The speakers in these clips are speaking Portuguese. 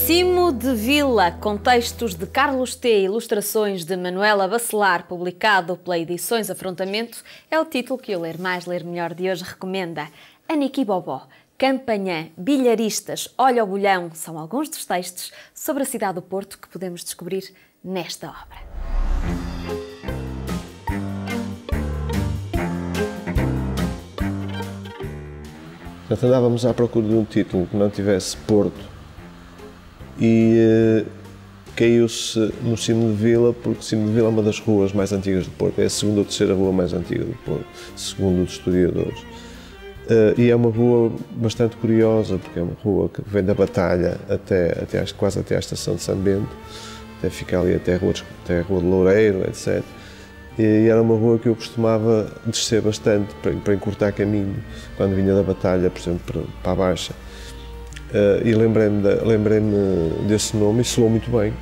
Cimo de Vila, com textos de Carlos T. e ilustrações de Manuela Bacelar, publicado pela Edições Afrontamento, é o título que o Ler Mais, Ler Melhor de hoje recomenda. Aniki Bobó, Campanhã, Bilharistas, Olha o Bolhão são alguns dos textos sobre a cidade do Porto que podemos descobrir nesta obra. Portanto, andávamos à procura de um título que não tivesse Porto e caiu-se no Cimo de Vila, porque Cimo de Vila é uma das ruas mais antigas do Porto, é a segunda ou terceira rua mais antiga do Porto, segundo os historiadores. E é uma rua bastante curiosa, porque é uma rua que vem da Batalha quase até à estação de São Bento, até ficar ali até a Rua de Loureiro, etc. E era uma rua que eu costumava descer bastante para encurtar caminho, quando vinha da Batalha, por exemplo, para a Baixa. E lembrei-me desse nome e soou muito bem.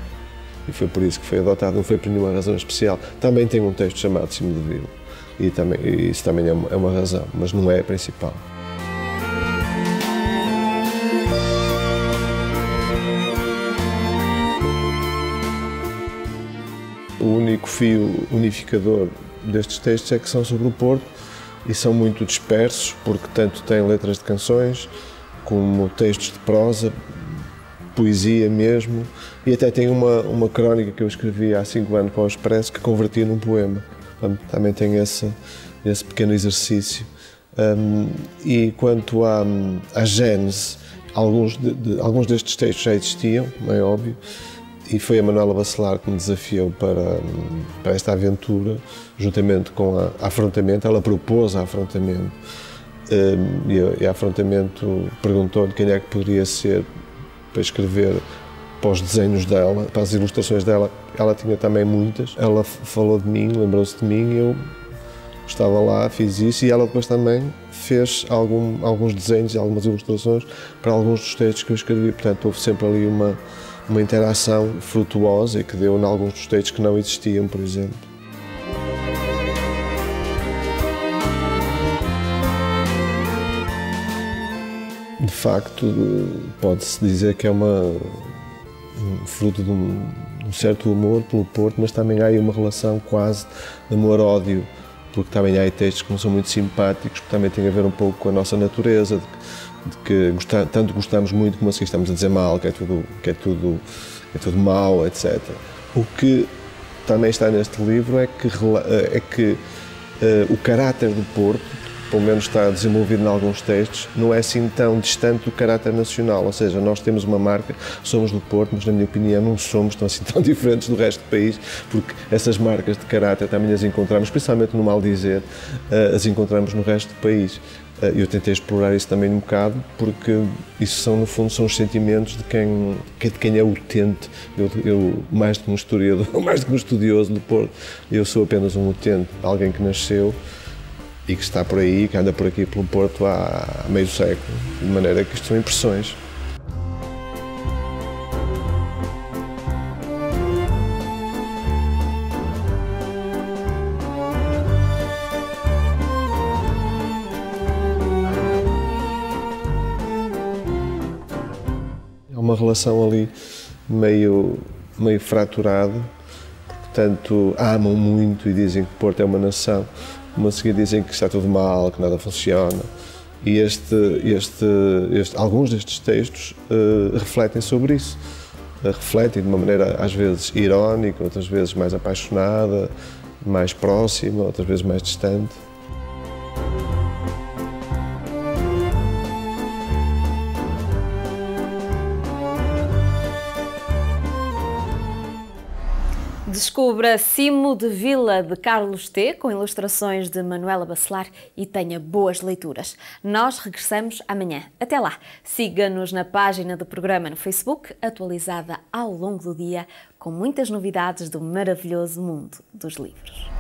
E foi por isso que foi adotado, não foi por nenhuma razão especial. Também tem um texto chamado Cimo de Vila, e isso também é uma razão, mas não é a principal. O único fio unificador destes textos é que são sobre o Porto e são muito dispersos, porque tanto têm letras de canções, como textos de prosa, poesia mesmo, e até tem uma crónica que eu escrevi há 5 anos para o Expresso que converti num poema. Também tem esse pequeno exercício. E quanto à gênese, alguns destes textos já existiam, é óbvio, e foi a Manuela Bacelar que me desafiou para esta aventura, juntamente com a Afrontamento. Ela propôs a Afrontamento, e a Afrontamento perguntou-lhe quem é que poderia ser para escrever para os desenhos dela, para as ilustrações dela. Ela tinha também muitas. Ela falou de mim, lembrou-se de mim, eu estava lá, fiz isso, e ela depois também fez alguns desenhos e algumas ilustrações para alguns dos textos que eu escrevi. Portanto, houve sempre ali uma interação frutuosa e que deu em alguns dos textos que não existiam, por exemplo. De facto, pode-se dizer que é fruto de um certo amor pelo Porto, mas também há aí uma relação quase de amor-ódio, porque também há aí textos que não são muito simpáticos, que também têm a ver um pouco com a nossa natureza, de que tanto gostamos muito como assim estamos a dizer mal, que é tudo mau, etc. O que também está neste livro é que o caráter do Porto, pelo menos está desenvolvido em alguns textos, não é assim tão distante do caráter nacional, ou seja, nós temos uma marca, somos do Porto, mas na minha opinião não somos tão diferentes do resto do país, porque essas marcas de caráter também as encontramos, principalmente no mal-dizer, as encontramos no resto do país. Eu tentei explorar isso também um bocado, porque isso no fundo são os sentimentos de quem é utente. Eu, mais do que um historiador, mais do que um estudioso do Porto, eu sou apenas um utente, alguém que nasceu e que está por aí, que anda por aqui pelo Porto há meio século, de maneira que isto são impressões. É uma relação ali meio fraturada, porque tanto amam muito e dizem que o Porto é uma nação, como a seguir dizem que está tudo mal, que nada funciona. E alguns destes textos refletem sobre isso. Refletem de uma maneira às vezes irónica, outras vezes mais apaixonada, mais próxima, outras vezes mais distante. Descubra Cimo de Vila, de Carlos T., com ilustrações de Manuela Bacelar, e tenha boas leituras. Nós regressamos amanhã. Até lá. Siga-nos na página do programa no Facebook, atualizada ao longo do dia, com muitas novidades do maravilhoso mundo dos livros.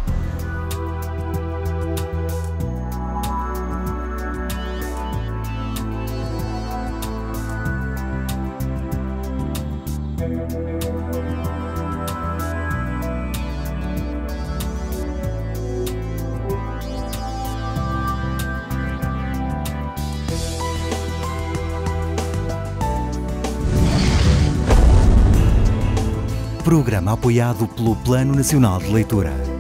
Programa apoiado pelo Plano Nacional de Leitura.